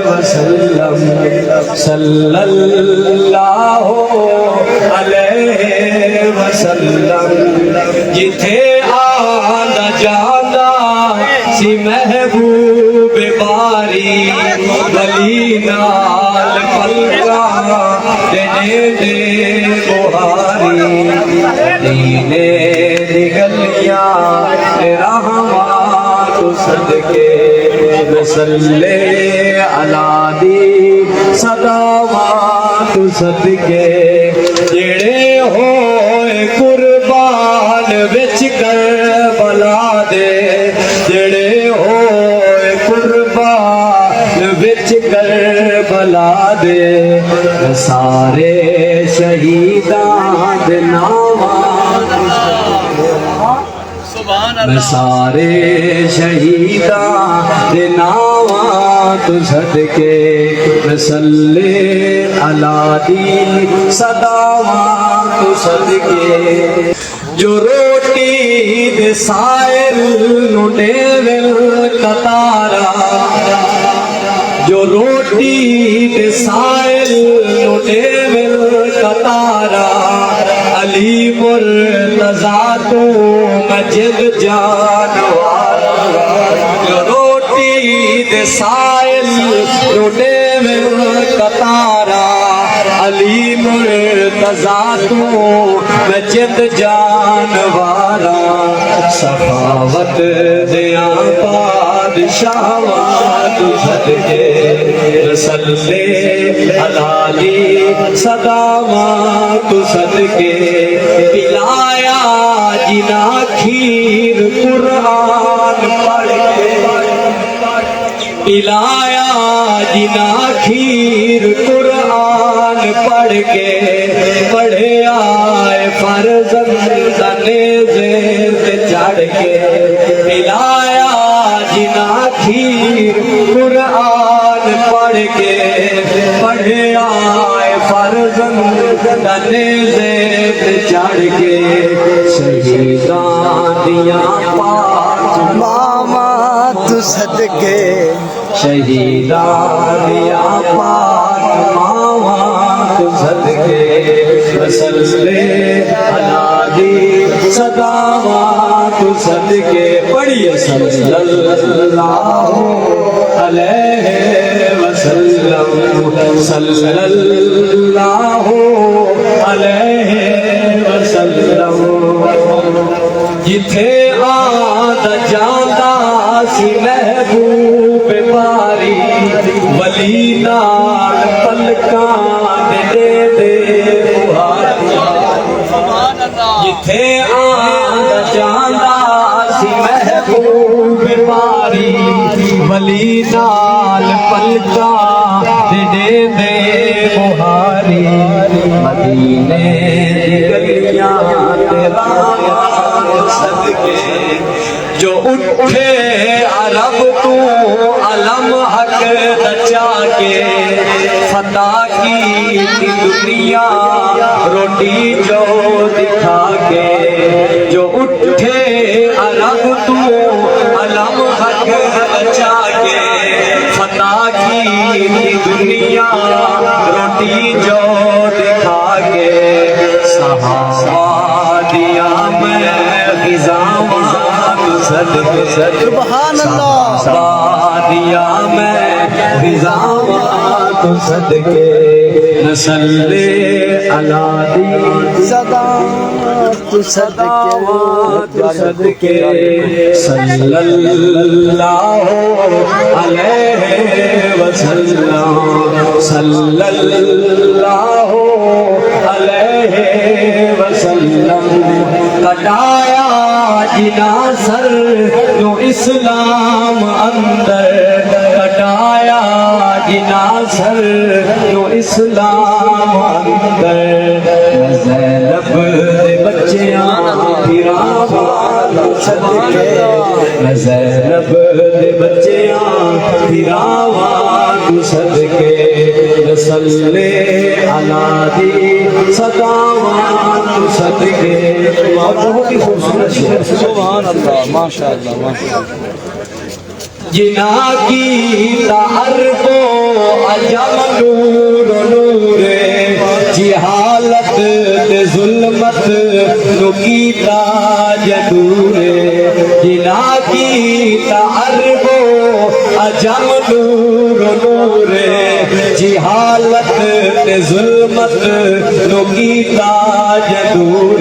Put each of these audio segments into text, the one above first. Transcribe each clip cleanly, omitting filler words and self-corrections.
وسلم صلی اللہ علیہ وسلم جتھے آندا جاندا سی محبوب باری ولی نال پلکا دینے دے بہاری دینے دی گلیاں رحمات صدقے صلی علی دی صداوات صدقے جڑے ہوئے قربان وچ کربلا دے جڑے ہوئے قربان وچ کربلا دے سارے شہیدان دے ناواں میں سارے شہیداں دے ناواں تو صدقے میں صلی علی دی صداواں تو صدقے جو روٹی دے سائل نو ڈیول کتارا جو روٹی دے سائل نو ڈیول کتارا علی مرتضیٰ تو مجد جانوارا جو روٹی دے سائل نو ڈیول کتارا علی مرتضیٰ تو مجد جانوارا سخاوت دیاں بادشاہاں تو صدقے صلی علی صداواں تو صدقے پلایا جنا کھیر قرآن پڑھ کے پلایا جنا کھیر قرآن پڑھ کے پڑھے آئے فرزند نیزے پہ چڑھ کے پلایا جنا کھیر قرآن پڑھ کے پڑھے آئے فرزند نیزے پہ چڑھ کے شہیدان دیاں پاک ماما تو صدقے شہیدان دیاں پاک ماما تو صدقے صلی علی صداواں تو صدقے پڑھیے صلی اللہ علیہ وسلم صلی اللہ علیہ وسلم جتھے آندا جاندا سی محبوب باری ولی نال پلکاں دے دے بہاری جتھے آندا جاندا سی محبوب باری ولی نال پلکاں دے دے بہاری مدینے دی گلیاں تے راہاں صدقے جو اٹھے عرب تو علم حق دچا کے فتح کی دنیا روٹی جو دکھا کے جو اٹھے عرب تو علم حق دچا کے فتح کی دنیا روٹی جو دکھا کے صحابہ دیا میں غذاواں صدقے سبحان اللہ دیا میں غذاواں تو صدقے صلی علی صداوات صدقے صلی اللہ علیہ وسلم صلی اللہ علیہ وسلم کٹایا جنا سر جو اسلام اندر کٹایا جنا سر جو اسلام اندر زینب دے بچیاں پھراواں صدقے زینب دے بچیاں پھراواں صدقے صلی علی صداواں صدقے بہت ہی خوبصورت شعر سبحان اللہ ماشاء اللہ ماشاء اللہ جنا کی جم نور نور جہالت تے ظلمت نو کیتا جدور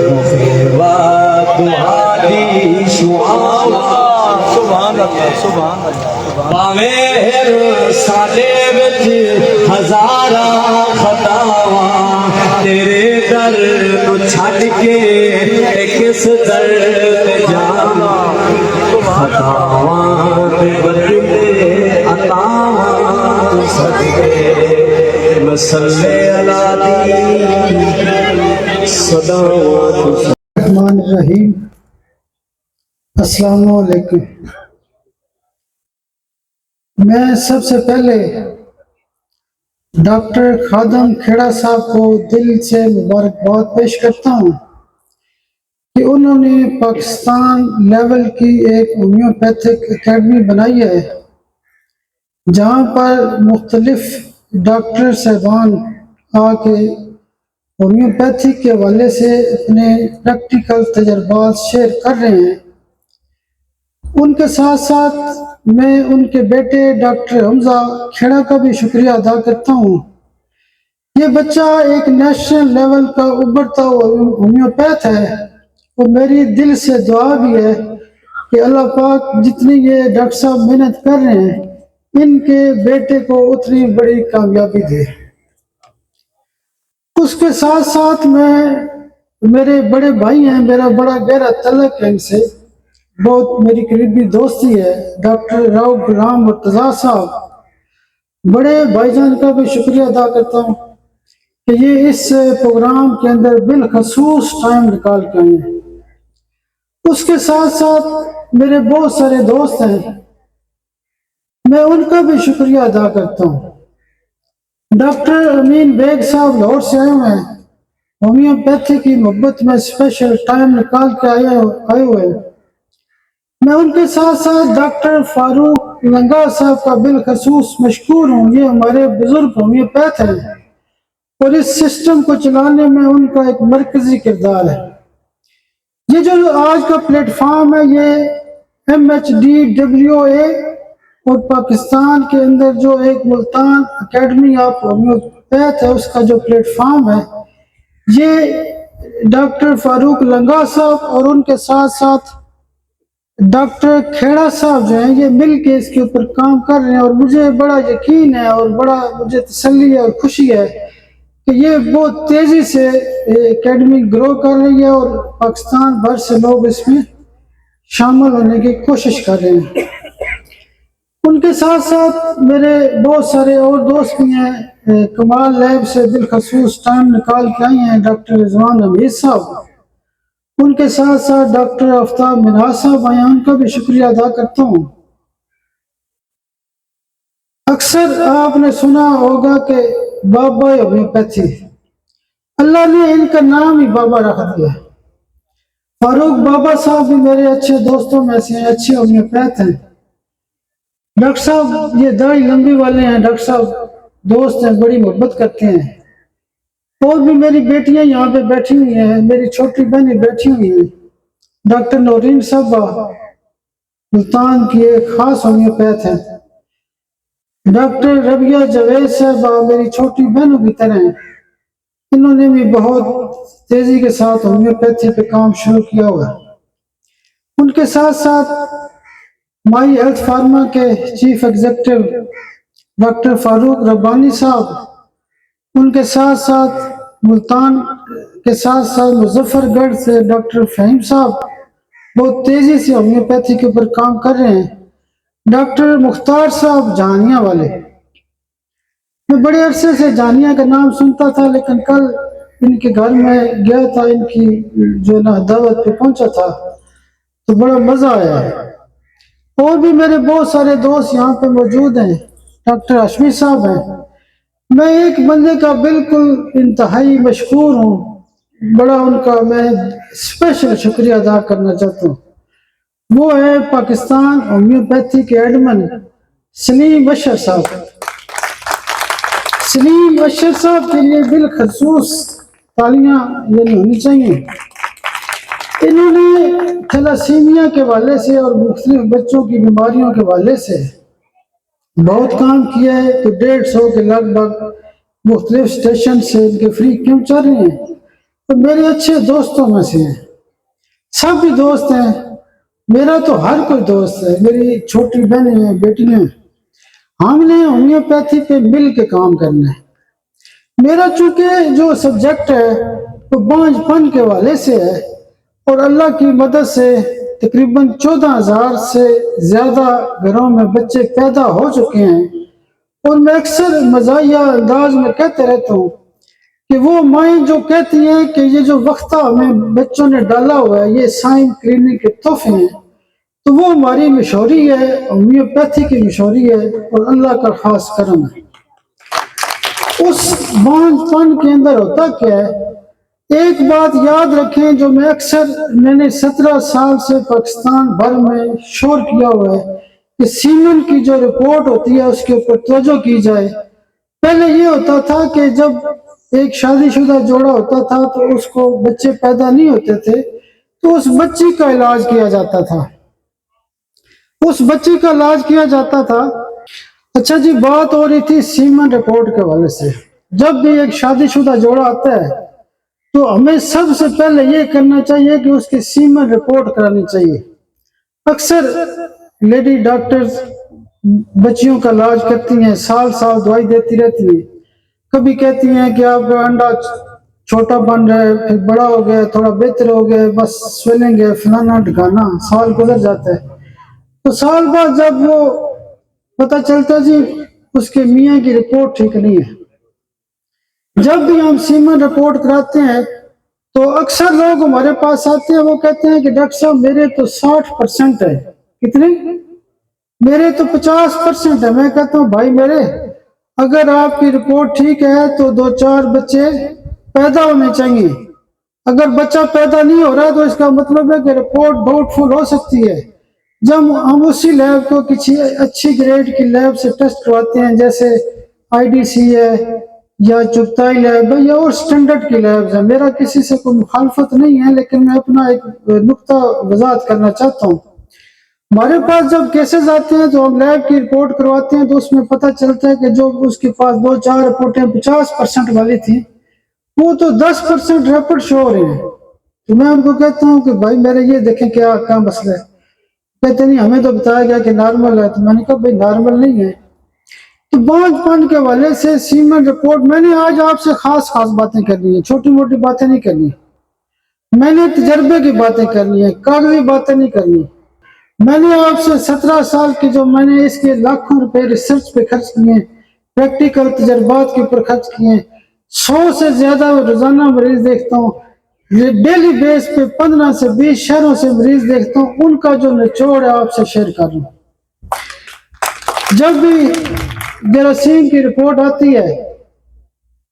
رخیوا تمہاری شعاع سبحان اللہ سبحان اللہ پاویں سالے وچ ہزاراں خطاواں تیرے در نو چھڈ کے تے کس در تے جاواں خطاواں تے بدلے عطاواں تو صدقے مسلے علی دی صداواں الرحمن الرحیم۔ السلام علیکم۔ میں سب سے پہلے ڈاکٹر خادم کھیڑا صاحب کو دل سے مبارکباد پیش کرتا ہوں کہ انہوں نے پاکستان لیول کی ایک ہومیوپیتھک اکیڈمی بنائی ہے جہاں پر مختلف ڈاکٹر صاحبان آ کے ہومیوپیتھی کے حوالے سے اپنے پریکٹیکل تجربات شیئر کر رہے ہیں۔ ان کے ساتھ ساتھ میں ان کے بیٹے ڈاکٹر حمزہ کھیڑا کا بھی شکریہ ادا کرتا ہوں۔ یہ بچہ ایک نیشنل لیول کا ابھرتا ہوا ہومیوپیتھ ہے اور میری دل سے دعا بھی ہے کہ اللہ پاک جتنی یہ ڈاکٹر صاحب محنت کر رہے ہیں ان کے بیٹے کو اتنی بڑی کامیابی دے۔ اس کے ساتھ ساتھ میرے بڑے بھائی ہیں، میرا بڑا گہرا تعلق ہے ان سے، بہت میری قریبی دوستی ہے، ڈاکٹر راؤ غلام مرتضیٰ صاحب۔ بڑے بھائی جان کا بھی شکریہ ادا کرتا ہوں کہ یہ اس پروگرام کے اندر بالخصوص ٹائم نکال کے آئے ہیں۔ اس کے ساتھ ساتھ میرے بہت سارے دوست ہیں، میں ان کا بھی شکریہ ادا کرتا ہوں۔ ڈاکٹر امین بیگ صاحب لاہور سے آئے ہوئے ہیں، ہومیوپیتھی کی محبت میں اسپیشل ٹائم نکال کے آئے ہوئے ہیں۔ میں ان کے ساتھ ساتھ ڈاکٹر فاروق لنگا صاحب کا بالخصوص مشکور ہوں۔ یہ ہمارے بزرگ ہومیوپیتھ ہیں اور اس سسٹم کو چلانے میں ان کا ایک مرکزی کردار ہے۔ یہ جو آج کا پلیٹ فارم ہے یہ MHDWA اور پاکستان کے اندر جو ایک ملتان اکیڈمی آف ہومیوپیتھ ہے اس کا جو پلیٹ فارم ہے، یہ ڈاکٹر فاروق لنگا صاحب اور ان کے ساتھ ساتھ ڈاکٹر کھیڑا صاحب جو ہیں یہ مل کے اس کے اوپر کام کر رہے ہیں، اور مجھے بڑا یقین ہے اور بڑا مجھے تسلی ہے اور خوشی ہے کہ یہ بہت تیزی سے اکیڈمی گرو کر رہی ہے اور پاکستان بھر سے لوگ اس میں شامل ہونے کی کوشش کر رہے ہیں۔ ان کے ساتھ ساتھ میرے بہت سارے اور دوست بھی ہیں، کمال لیب سے بالخصوص ٹائم نکال کے آئی ہیں ڈاکٹر رضوان امیر صاحب، ان کے ساتھ ساتھ ڈاکٹر آفتاب منہاج صاحب آئے ہیں، ان کا بھی شکریہ ادا کرتا ہوں۔ اکثر آپ نے سنا ہوگا کہ بابا ہومیوپیتھی، اللہ نے ان کا نام ہی بابا رکھ دیا۔ فاروق بابا صاحب بھی میرے اچھے دوستوں میں سے ہیں، اچھے ہومیوپیتھ ہیں۔ ڈاکٹر صاحب یہ داڑھی لمبی والے ہیں، ڈاکٹر صاحب دوست ہیں، بڑی محبت کرتے ہیں۔ اور بھی میری بیٹیاں یہاں پہ بیٹھی ہوئی ہیں، میری چھوٹی بہنیں بیٹھی ہوئی ہیں۔ ڈاکٹر نورین صاحبہ ملتان کی ایک خاص ہومیوپیتھ ہیں۔ ڈاکٹر ربیہ جاوید صاحبہ میری چھوٹی بہنوں کی طرح ہیں، انہوں نے بھی بہت تیزی کے ساتھ ہومیوپیتھی پہ کام شروع کیا ہوا ہے۔ ان کے ساتھ ساتھ مائی ہیلتھ فارما کے چیف ایگزیکٹو ڈاکٹر فاروق ربانی صاحب، ان کے ساتھ ساتھ ملتان کے ساتھ ساتھ مظفر گڑھ سے ڈاکٹر فہیم صاحب بہت تیزی سے ہومیوپیتھی کے اوپر کام کر رہے ہیں۔ ڈاکٹر مختار صاحب جہانیہ والے، میں بڑے عرصے سے جہانیہ کا نام سنتا تھا، لیکن کل ان کے گھر میں گیا تھا، ان کی جو نا دعوت پہ پہنچا تھا تو بڑا مزہ آیا ہے۔ اور بھی میرے بہت سارے دوست یہاں پہ موجود ہیں، ڈاکٹر ہاشمی صاحب ہیں۔ میں ایک بندے کا بالکل انتہائی مشکور ہوں، بڑا ان کا میں اسپیشل شکریہ ادا کرنا چاہتا ہوں، وہ ہے پاکستان ہومیوپیتھی کے ایڈمن سلیم اشر صاحب۔ سلیم اشر صاحب کے لیے بالخصوص تالیاں ہونی چاہیے۔ انہوں نے تھیلاسیمیا کے حوالے سے اور مختلف بچوں کی بیماریوں کے حوالے سے بہت کام کیا ہے، تو 150 کے لگ بھگ مختلف اسٹیشن سے ان کے فری کیمپ چل رہے ہیں، تو میرے اچھے دوستوں میں سے ہیں، سب بھی دوست ہیں، میرا تو ہر کوئی دوست ہے، میری چھوٹی بہنیں ہیں، بیٹیاں ہیں، ہم نے ہومیوپیتھی پہ مل کے کام کرنا ہے۔ میرا چونکہ جو سبجیکٹ ہے وہ بانجھ پن کے حوالے سے ہے، اور اللہ کی مدد سے تقریباً 14,000 سے زیادہ گھروں میں بچے پیدا ہو چکے ہیں، اور میں اکثر مزاحیہ انداز میں کہتے رہتا ہوں کہ وہ مائیں جو کہتی ہیں کہ یہ جو وقتہ ہمیں بچوں نے ڈالا ہوا ہے یہ سائن کلینک کے تحفے ہیں، تو وہ ہماری مشہوری ہے، ہومیوپیتھی کی مشہوری ہے، اور اللہ کا خاص کرم ہے۔ اس بانجھ پن کے اندر ہوتا کیا ہے، ایک بات یاد رکھیں جو میں نے 17 سال سے پاکستان بھر میں شور کیا ہوا ہے کہ سیمن کی جو رپورٹ ہوتی ہے اس کے اوپر توجہ کی جائے۔ پہلے یہ ہوتا تھا کہ جب ایک شادی شدہ جوڑا ہوتا تھا تو اس کو بچے پیدا نہیں ہوتے تھے تو اس بچی کا علاج کیا جاتا تھا، اس بچی کا علاج کیا جاتا تھا۔ اچھا جی، بات ہو رہی تھی سیمن رپورٹ کے حوالے سے۔ جب بھی ایک شادی شدہ جوڑا آتا ہے تو ہمیں سب سے پہلے یہ کرنا چاہیے کہ اس کی سیمن رپورٹ کرانی چاہیے۔ اکثر لیڈی ڈاکٹرز بچیوں کا علاج کرتی ہیں، سال سال دوائی دیتی رہتی ہیں، کبھی کہتی ہیں کہ آپ کا انڈا چھوٹا بن رہا ہے، پھر بڑا ہو گیا، تھوڑا بہتر ہو گیا، بس سویلنگ ہے، فلانا ڈھکانا، سال گزر جاتا ہے۔ تو سال بعد جب وہ پتہ چلتا جی اس کے میاں کی رپورٹ ٹھیک نہیں ہے۔ جب بھی ہم سیمن رپورٹ کراتے ہیں تو اکثر لوگ ہمارے پاس آتے ہیں، وہ کہتے ہیں کہ ڈاکٹر صاحب میرے تو 60% ہے۔ کتنے؟ میرے تو 50% ہے۔ میں کہتا ہوں بھائی میرے، اگر آپ کی رپورٹ ٹھیک ہے تو 2-4 بچے پیدا ہونے چاہیے۔ اگر بچہ پیدا نہیں ہو رہا تو اس کا مطلب ہے کہ رپورٹ ڈاؤٹ فل ہو سکتی ہے۔ جب ہم اسی لیب کو کسی اچھی گریڈ کی لیب سے ٹیسٹ کرواتے ہیں، جیسے IDC ہے یا چغتائی لیب ہے یا اور سٹینڈرڈ کی لیبز ہیں، میرا کسی سے کوئی مخالفت نہیں ہے، لیکن میں اپنا ایک نقطہ وضاحت کرنا چاہتا ہوں۔ ہمارے پاس جب کیسز آتے ہیں تو ہم لیب کی رپورٹ کرواتے ہیں تو اس میں پتہ چلتا ہے کہ جو اس کے پاس 2-4 رپورٹیں 50% والی تھیں وہ تو 10% ریپڈ شو ہو رہے ہیں۔ تو میں ان کو کہتا ہوں کہ بھائی میرے یہ دیکھیں کیا مسئلہ ہے۔ کہتے نہیں ہمیں تو بتایا گیا کہ نارمل ہے۔ تو میں نے کہا بھائی نارمل نہیں ہے۔ تو بانجھ پن کے حوالے سے سیمن رپورٹ میں نے آج آپ سے خاص باتیں کرنی ہیں، چھوٹی موٹی باتیں نہیں کرنی، میں نے تجربے کی باتیں کرنی ہیں، کاغذی باتیں نہیں کرنی۔ میں نے آپ سے 17 سال کی جو میں نے اس کے لاکھوں روپے ریسرچ پہ خرچ کیے ہیں، پریکٹیکل تجربات کے اوپر خرچ کیے ہیں، 100 سے زیادہ روزانہ مریض دیکھتا ہوں، ڈیلی بیس پہ 15 سے 20 شہروں سے مریض دیکھتا ہوں، ان کا جو نچوڑ ہے آپ سے شیئر کر رہا ہوں۔ جب بھی جراثیم کی رپورٹ آتی ہے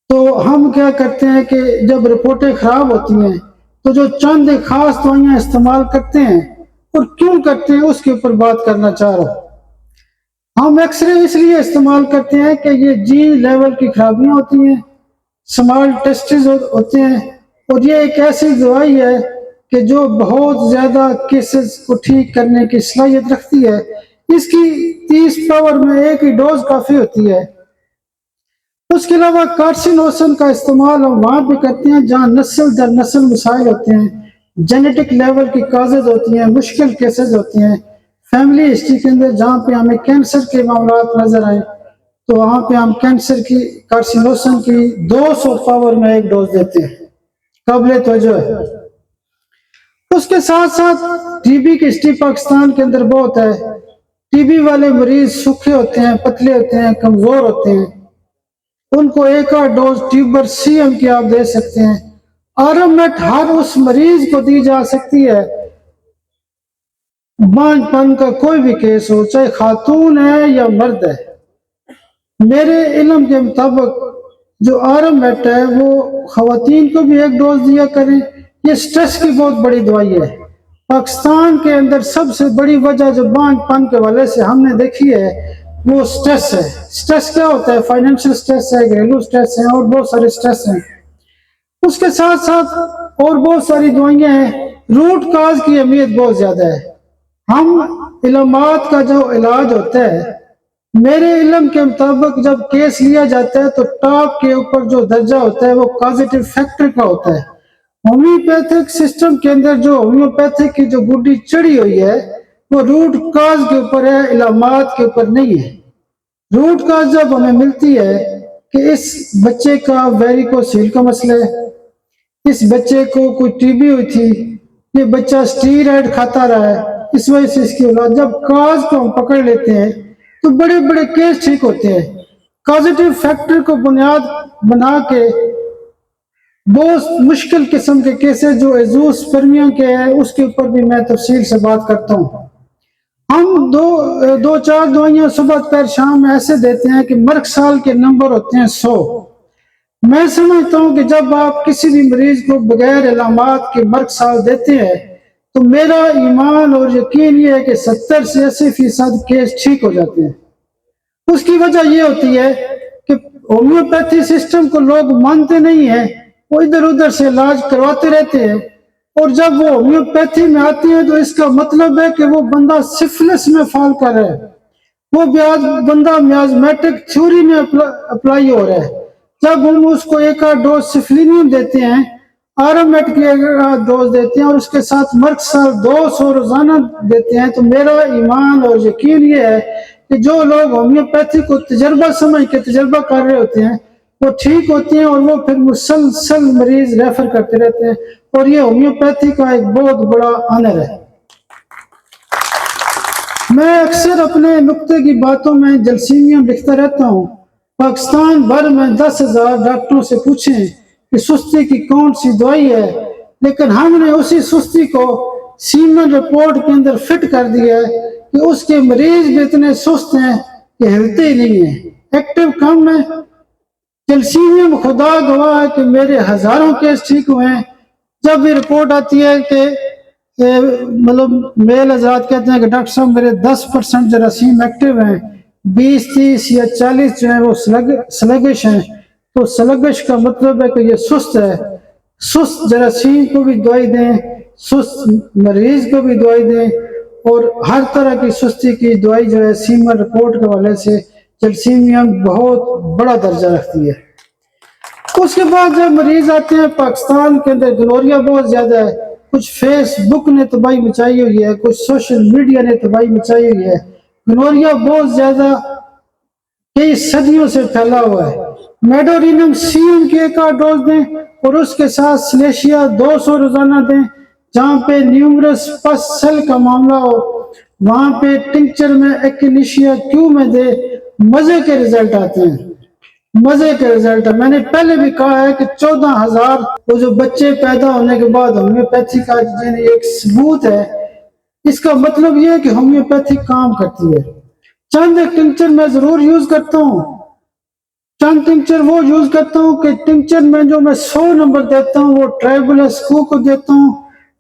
تو ہم کیا کرتے ہیں کہ جب رپورٹیں خراب ہوتی ہیں تو جو چند خاص دوائیاں استعمال کرتے ہیں اور کیوں کرتے ہیں اس کے اوپر بات کرنا چاہ رہا ہوں۔ ہم ایکس رے اس لیے استعمال کرتے ہیں کہ یہ جی لیول کی خرابیاں ہوتی ہیں، سمال ٹیسٹز ہوتے ہیں، اور یہ ایک ایسی دوائی ہے کہ جو بہت زیادہ کیسز کو ٹھیک کرنے کی صلاحیت رکھتی ہے۔ اس کی 30 پاور میں 1 ہی ڈوز کافی ہوتی ہے۔ اس کے علاوہ کارسینوسن کا استعمال ہم وہاں بھی کرتے ہیں جہاں نسل در نسل مسائل ہوتے ہیں، جینیٹک لیول کی کازز ہوتی ہیں، مشکل کیسز ہوتے ہیں، فیملی ہسٹری کے اندر جہاں پہ ہمیں کینسر کے معاملات نظر آئیں تو وہاں پہ ہم کینسر کی کارسینوسن کی 200 پاور میں 1 ڈوز دیتے ہیں، قابل توجہ ہے۔ اس کے ساتھ ساتھ ٹی بی کی ہسٹری پاکستان کے اندر بہت ہے۔ ٹی بی والے مریض سوکھے ہوتے ہیں، پتلے ہوتے ہیں، کمزور ہوتے ہیں، ان کو 1 ڈوز ٹیوبر CM کی آپ دے سکتے ہیں۔ آرمیٹ ہر اس مریض کو دی جا سکتی ہے، بانجھ پن کا کوئی بھی کیس ہو، چاہے خاتون ہے یا مرد ہے۔ میرے علم کے مطابق جو آرمیٹ ہے وہ خواتین کو بھی 1 ڈوز دیا کریں۔ یہ سٹریس کی بہت بڑی دوائی ہے۔ پاکستان کے اندر سب سے بڑی وجہ جو بانجھ پن کے حوالے سے ہم نے دیکھی ہے وہ سٹریس ہے۔ سٹریس کیا ہوتا ہے؟ فائنینشل سٹریس ہے، گھریلو سٹریس ہے، اور بہت سارے سٹریس ہیں۔ اس کے ساتھ ساتھ اور بہت ساری دوائیاں ہیں۔ روٹ کاز کی اہمیت بہت زیادہ ہے۔ ہم علامات کا جو علاج ہوتا ہے میرے علم کے مطابق جب کیس لیا جاتا ہے تو ٹاپ کے اوپر جو درجہ ہوتا ہے وہ کازیٹیو فیکٹر کا ہوتا ہے. ہومیوپیتھک سسٹم کے اندر جو ہومیوپیتھک کی جو گڈی چڑھی ہوئی ہے وہ روٹ کاز کے اوپر ہے، علامات کے اوپر نہیں ہے. روٹ کاز جب ہمیں ملتی ہے کہ اس بچے کا ویریکوسیل کا مسئلہ ہے، اس بچے کو کوئی ٹی بی ہوئی تھی، یہ بچہ اسٹیرائڈ کھاتا رہا ہے، اس وجہ سے اس کی اولاد، جب کاز کو ہم پکڑ لیتے ہیں تو بڑے بڑے کیس ٹھیک ہوتے ہیں. کازیٹیو فیکٹر کو بنیاد بنا کے بہت مشکل قسم کے کیسز جو ایزوسپرمیا کے ہیں اس کے اوپر بھی میں تفصیل سے بات کرتا ہوں. ہم دو چار دوائیاں صبح دوپہر شام میں ایسے دیتے ہیں کہ مرگ سال کے نمبر ہوتے ہیں 100. میں سمجھتا ہوں کہ جب آپ کسی بھی مریض کو بغیر علامات کے مرگ سال دیتے ہیں تو میرا ایمان اور یقین یہ ہے کہ 70 سے 80% کیس ٹھیک ہو جاتے ہیں. اس کی وجہ یہ ہوتی ہے کہ ہومیوپیتھی سسٹم کو لوگ مانتے نہیں ہیں، وہ ادھر ادھر سے علاج کرواتے رہتے ہیں، اور جب وہ ہومیوپیتھی میں آتے ہیں تو اس کا مطلب ہے کہ وہ بندہ سفلس میں فال کر رہا ہے، وہ بندہ میازمیٹک تھیوری میں اپلائی ہو رہا ہے. جب ہم اس کو ایک آدھ ڈوز سفلینیم دیتے ہیں، آرمیٹ کی ایک آدھ ڈوز دیتے ہیں اور اس کے ساتھ مرگ سال 200 روزانہ دیتے ہیں، تو میرا ایمان اور یقین یہ ہے کہ جو لوگ ہومیوپیتھی کو تجربہ سمجھ کے تجربہ کر رہے ہوتے ہیں وہ ٹھیک ہوتے ہیں، اور وہ پھر مسلسل مریض ریفر کرتے رہتے ہیں، اور یہ ہومیوپیتھی کا ایک بہت بڑا آنر ہے. میں اکثر اپنے نقطے کی باتوں میں جلسیمیاں لکھتا رہتا ہوں. پاکستان بھر میں 10,000 ڈاکٹروں سے پوچھیں کہ سستی کی کون سی دوائی ہے، لیکن ہم نے اسی سستی کو سیمن رپورٹ کے اندر فٹ کر دیا ہے کہ اس کے مریض بھی اتنے سست ہیں کہ ہلتے ہی نہیں ہیں، ایکٹیو کم ہے. جلسیمیم خدا گواہ ہے کہ میرے ہزاروں کیس ٹھیک ہوئے ہیں. جب یہ رپورٹ آتی ہے کہ مطلب میل حضرات کہتے ہیں کہ ڈاکٹر صاحب میرے 10% جراثیم ایکٹیو ہیں، 20 30 یا 40 جو ہیں وہ سلگش ہیں، تو سلگش کا مطلب ہے کہ یہ سست ہے. سست جراثیم کو بھی دوائی دیں، سست مریض کو بھی دوائی دیں، اور ہر طرح کی سستی کی دوائی جو ہے سیمن رپورٹ کے حوالے سے جلسیمیم بہت بڑا درجہ رکھتی ہے. اس کے بعد جب مریض آتے ہیں، پاکستان کے اندر گلوریا بہت زیادہ ہے، کچھ فیس بک نے تباہی مچائی ہوئی ہے، کچھ سوشل میڈیا نے تباہی مچائی ہوئی ہے. گلوریا بہت زیادہ کئی صدیوں سے پھیلا ہوا ہے. میڈورینم سیم کی ایک آدھ ڈوز دیں اور اس کے ساتھ سلیشیا 200 روزانہ دیں. جہاں پہ نیومرس پس سیل کا معاملہ ہو وہاں پہ ٹنکچر میں ایکینیشیا کیو میں دے، مزے کے رزلٹ آتے ہیں، مزے کے رزلٹ ہے. میں نے پہلے بھی کہا ہے کہ 14,000 وہ جو بچے پیدا ہونے کے بعد ہومیوپیتھی کا ایک ثبوت ہے. اس کا مطلب یہ ہے کہ ہومیوپیتھی کام کرتی ہے. چند ایک ٹنکچر میں ضرور یوز کرتا ہوں، چند ٹنکچر وہ یوز کرتا ہوں کہ ٹنکچر میں جو میں 100 نمبر دیتا ہوں وہ ٹرائبلس کو دیتا ہوں.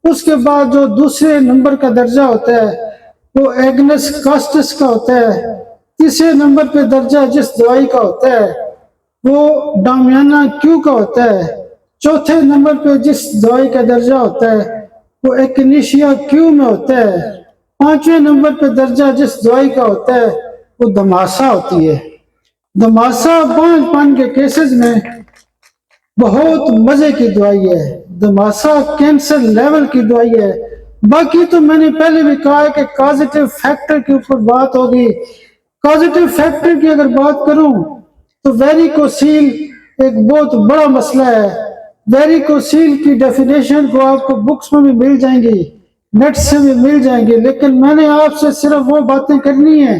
اس کے بعد جو دوسرے نمبر کا درجہ ہوتا ہے وہ ایگنس کاسٹس کا ہوتا ہے. تیسرے نمبر پہ درجہ جس دوائی کا ہوتا ہے وہ ڈامیانا کیو کا ہوتا ہے. چوتھے نمبر پہ جس دوائی کا درجہ ہوتا ہے وہ ایکنیشیا کیو میں ہوتا ہے. پانچویں نمبر پہ درجہ جس دوائی کا ہوتا ہے وہ دماسا ہوتی ہے. دماسا بانجھ پان کے کیسز میں بہت مزے کی دوائی ہے. دماسا کینسر لیول کی دوائی ہے. باقی تو میں نے پہلے بھی کہا ہے کہ کازیٹیو فیکٹر کے اوپر بات ہوگی. کازیٹیو فیکٹر کی اگر بات کروں تو ویریکوسیل ایک بہت بڑا مسئلہ ہے. ویریکوسیل کی ڈیفینیشن کو آپ کو بکس میں بھی مل جائیں گی، نیٹ سے بھی مل جائیں گے، لیکن میں نے آپ سے صرف وہ باتیں کرنی ہیں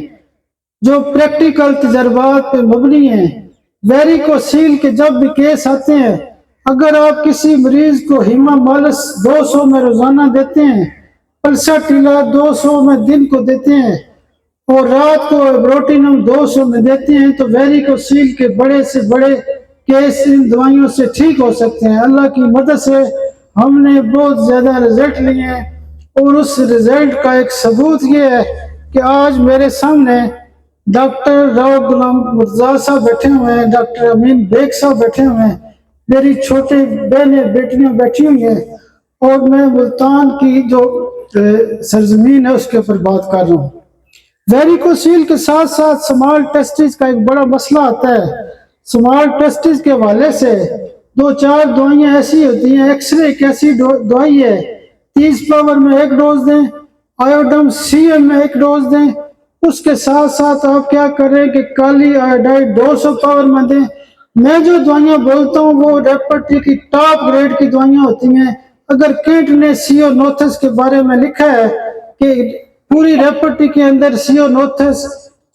جو پریکٹیکل تجربات پہ مبنی ہیں. ویریکوسیل کے جب بھی کیس آتے ہیں، اگر آپ کسی مریض کو ہیما مالس 200 میں روزانہ دیتے ہیں، پلسا ٹیلا 200 میں دن کو دیتے ہیں، اور رات کو بروٹینم 200 میں دیتے ہیں، تو ویریکوسیل کے بڑے سے بڑے کیس ان دوائیوں سے ٹھیک ہو سکتے ہیں. اللہ کی مدد سے ہم نے بہت زیادہ رزلٹ لیے ہیں، اور اس رزلٹ کا ایک ثبوت یہ ہے کہ آج میرے سامنے ڈاکٹر راؤ غلام مرتضیٰ صاحب بیٹھے ہوئے ہیں، ڈاکٹر امین بیگ صاحب بیٹھے ہوئے ہیں، میری چھوٹی بہنیں بیٹیاں بیٹھی ہوئی ہیں، اور میں ملتان کی جو سرزمین ہے اس کے اوپر بات کر رہا ہوں. ویریکوسیل کے ساتھ ساتھ سمال ٹیسٹس کا ایک بڑا مسئلہ آتا ہے۔ سمال ٹیسٹس کے حوالے سے 2-4 دوائیاں ایسی ہوتی ہیں، ایکس رے ایک ایسی دوائی ہے، 30 پاور میں 1 ڈوز دیں، آیوڈم CM میں 1 ڈوز دیں، اس کے ساتھ ساتھ آپ کیا کریں کہ کالی آیوڈائڈ 200 پاور میں دیں۔ میں جو دوائیاں بولتا ہوں وہ ریپرٹری کی ٹاپ گریڈ کی دوائیاں ہوتی ہیں۔ اگر کیٹ نے سیونوتھس کے بارے میں لکھا ہے کہ پوری ریپرٹری کے اندر سیونوتھس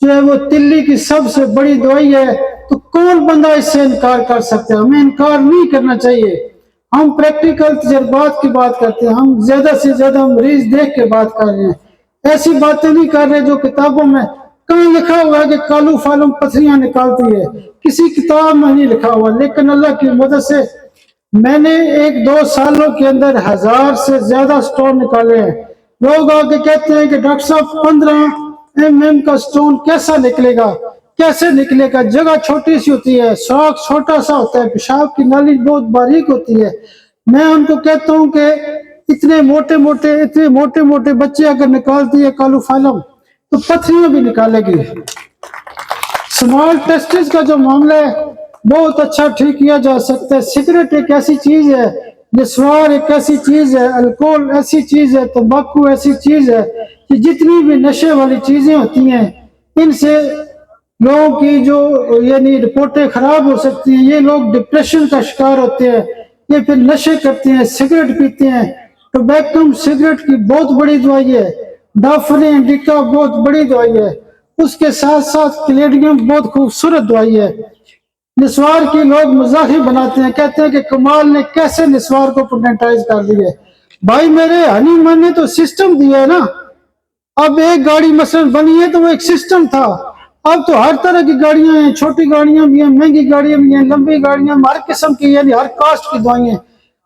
جو ہے وہ تلی کی سب سے بڑی دوائی ہے، تو کون بندہ اس سے انکار کر سکتا ہے؟ ہمیں انکار نہیں کرنا چاہیے۔ ہم پریکٹیکل تجربات کی بات کرتے ہیں، ہم زیادہ سے زیادہ مریض دیکھ کے بات کر رہے ہیں، ایسی باتیں نہیں کر رہے جو کتابوں میں کہیں لکھا ہوا ہے کہ کالو فالم پتھریاں نکالتی ہے، کسی کتاب میں نہیں لکھا ہوا۔ لیکن اللہ کی مدد سے میں نے 1-2 سالوں کے اندر 1000 سے زیادہ سٹون نکالے ہیں۔ لوگ آگے کہتے ہیں کہ ڈاکٹر صاحب 15 mm کا سٹون کیسا نکلے گا؟ کیسے نکلے گا؟ جگہ چھوٹی سی ہوتی ہے، سوراخ چھوٹا سا ہوتا ہے، پیشاب کی نالی بہت باریک ہوتی ہے۔ میں ان کو کہتا ہوں کہ اتنے موٹے موٹے بچے اگر نکالتی ہے کالو فالم تو پتھریاں بھی نکالے گی۔ سمال ٹیسٹس کا جو معاملہ ہے بہت اچھا ٹھیک کیا جا سکتا ہے۔ سگریٹ ایک ایسی چیز ہے، نسوار ایک ایسی چیز ہے، الکوہل ایسی چیز ہے، تمباکو ایسی چیز ہے کہ جتنی بھی نشے والی چیزیں ہوتی ہیں ان سے لوگوں کی جو یعنی رپورٹیں خراب ہو سکتی ہیں۔ یہ لوگ ڈپریشن کا شکار ہوتے ہیں، یہ پھر نشے کرتے ہیں، سگریٹ پیتے ہیں۔ ٹوبیکم سگریٹ کی بہت بڑی دوائی ہے، ڈافرین انڈیکا بہت بڑی دوائی ہے، اس کے ساتھ ساتھ کلیڈیم بہت خوبصورت دوائی ہے۔ نسوار کی لوگ مزاحی بناتے ہیں، کہتے ہیں کہ کمال نے کیسے نسوار کو پیٹنٹائز کر دیا ہے۔ بھائی میرے ہنی من نے تو سسٹم دیا ہے نا۔ اب ایک گاڑی مثلا بنی ہے تو وہ ایک سسٹم تھا، اب تو ہر طرح کی گاڑیاں ہیں، چھوٹی گاڑیاں بھی ہیں، مہنگی گاڑیاں بھی ہیں، لمبی گاڑیاں، ہر قسم کی یعنی ہر کاسٹ کی دوائیں ہیں۔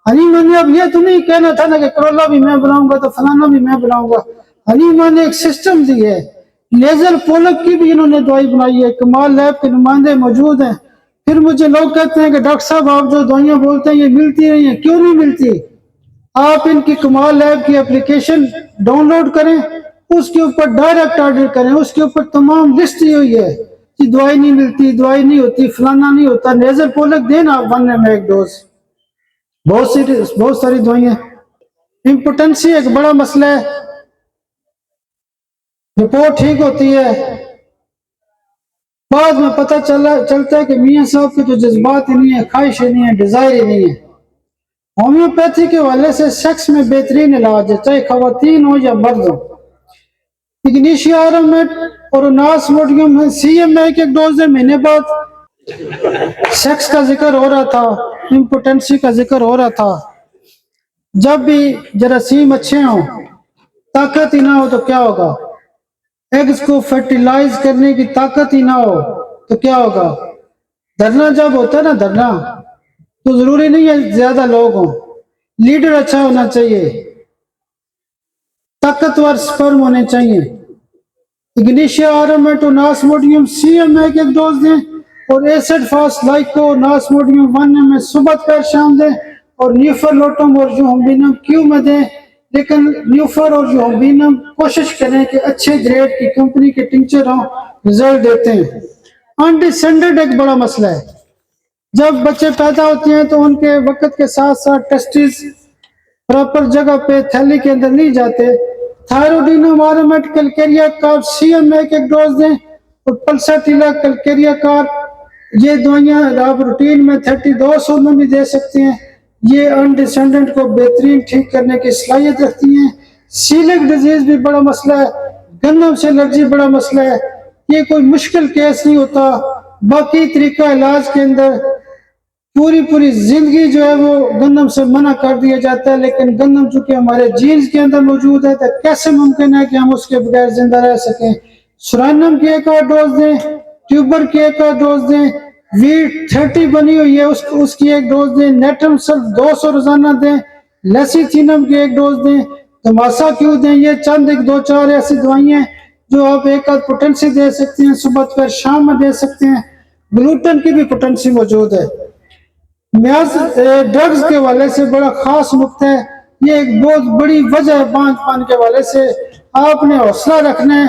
ہنی من نے اب یہ تو نہیں کہنا تھا نا کہ کرولا بھی میں بناؤں گا تو فلانا بھی میں بناؤں گا۔ ہنی من نے ایک سسٹم دی ہے۔ لیزر پولک کی بھی انہوں نے دوائی بنائی ہے، کمال لیب کے نمائندے موجود ہیں۔ پھر مجھے لوگ کہتے ہیں کہ ڈاکٹر صاحب آپ جو دوائیاں بولتے ہیں یہ ملتی نہیں ہیں، کیوں نہیں ملتی؟ آپ ان کی کمال لیب کی اپلیکیشن ڈاؤن لوڈ کریں، اس کے اوپر ڈائریکٹ آرڈر کریں، اس کے اوپر تمام لسٹ دی ہوئی ہے کہ دوائی نہیں ملتی، دوائی نہیں ہوتی، فلانا نہیں ہوتا۔ لیزر پولک دینا آپ 1 میں 1 ڈوز، بہت ساری دوائیاں۔ امپوٹنسی ایک بڑا مسئلہ ہے، رپورٹ ٹھیک ہوتی ہے، بعد میں پتہ چلتا ہے کہ میاں صاحب کے تو جذبات ہی نہیں ہے، خواہش ہی نہیں ہے، ڈیزائر ہی نہیں ہے۔ ہومیوپیتھی کے حوالے سے سیکس میں بہترین علاج ہے، چاہے خواتین ہو یا مرد ہو۔ اگنیشیا آرامٹ اور ناسموڈیم CM میں 1 ڈوز ہے مہینے بعد۔ سیکس کا ذکر ہو رہا تھا، امپوٹنسی کا ذکر ہو رہا تھا، جب بھی جراثیم اچھے ہوں، طاقت ہی نہ ہو تو کیا ہوگا؟ ایگز کو فرٹیلائز کرنے کی طاقت ہی نہ ہو تو کیا ہوگا؟ دھرنا جب ہوتا ہے نا، دھرنا تو ضروری نہیں ہے زیادہ لوگ ہوں، لیڈر اچھا ہونا چاہیے، طاقتور سپرم ہونے چاہیے۔ اگنیشیا آرامٹ اور ناسموڈیم CM میں 1 ڈوز دیں، اور ایسڈ فاس لائکو ناسموڈیم 1 میں صبح دوپہر شام دیں، اور نیوفرلوٹم اور جوہمبینم Q میں دیں۔ لیکن نیوفر اور جوہمبینم کوشش کریں کہ اچھے گریڈ کی کمپنی کے ٹنکچر ہوں، رزلٹ دیتے ہیں۔ انڈیسینڈڈ ایک بڑا مسئلہ ہے، جب بچے پیدا ہوتے ہیں تو ان کے وقت کے ساتھ ساتھ ٹیسٹس پراپر جگہ پہ تھیلی کے اندر نہیں جاتے۔ تھائروڈینم آرامٹ کیلکیریا کارب CM میں 1 ڈوز دیں، اور پلساٹیلا کیلکیریا کارب، یہ دوائیاں آپ روٹین میں 3200 میں بھی دے سکتے ہیں۔ یہ انڈیسینڈنٹ کو بہترین ٹھیک کرنے کی صلاحیت رکھتی ہیں۔ سیلک ڈیزیز بھی بڑا مسئلہ ہے، گندم سے الرجی بڑا مسئلہ ہے، یہ کوئی مشکل کیس نہیں ہوتا۔ باقی طریقہ علاج کے اندر پوری زندگی جو ہے وہ گندم سے منع کر دیا جاتا ہے، لیکن گندم چونکہ ہمارے جینز کے اندر موجود ہے تو کیسے ممکن ہے کہ ہم اس کے بغیر زندہ رہ سکیں؟ سورانم کی 1 ڈوز دیں، ٹیوبر کی 1 ڈوز دیں، ویٹ 30 بنی ہوئی ہے اس کی 1 ڈوز دیں، نیٹم سلف 200 روزانہ دیں، لیسیتھینم کی 1 ڈوز دیں، تماسا کیو دیں۔ یہ چند 1-2-4 ایسی دوائیاں جو آپ 1 پوٹنسی دے سکتے ہیں، صبح دوپہر شام میں دے سکتے ہیں۔ گلوٹن کی بھی پوٹنسی موجود ہے۔ ڈرگز کے حوالے سے بڑا خاص نقطہ ہے، یہ ایک بہت بڑی وجہ ہے بانجھ پن کے حوالے سے۔ آپ نے حوصلہ رکھنا ہے،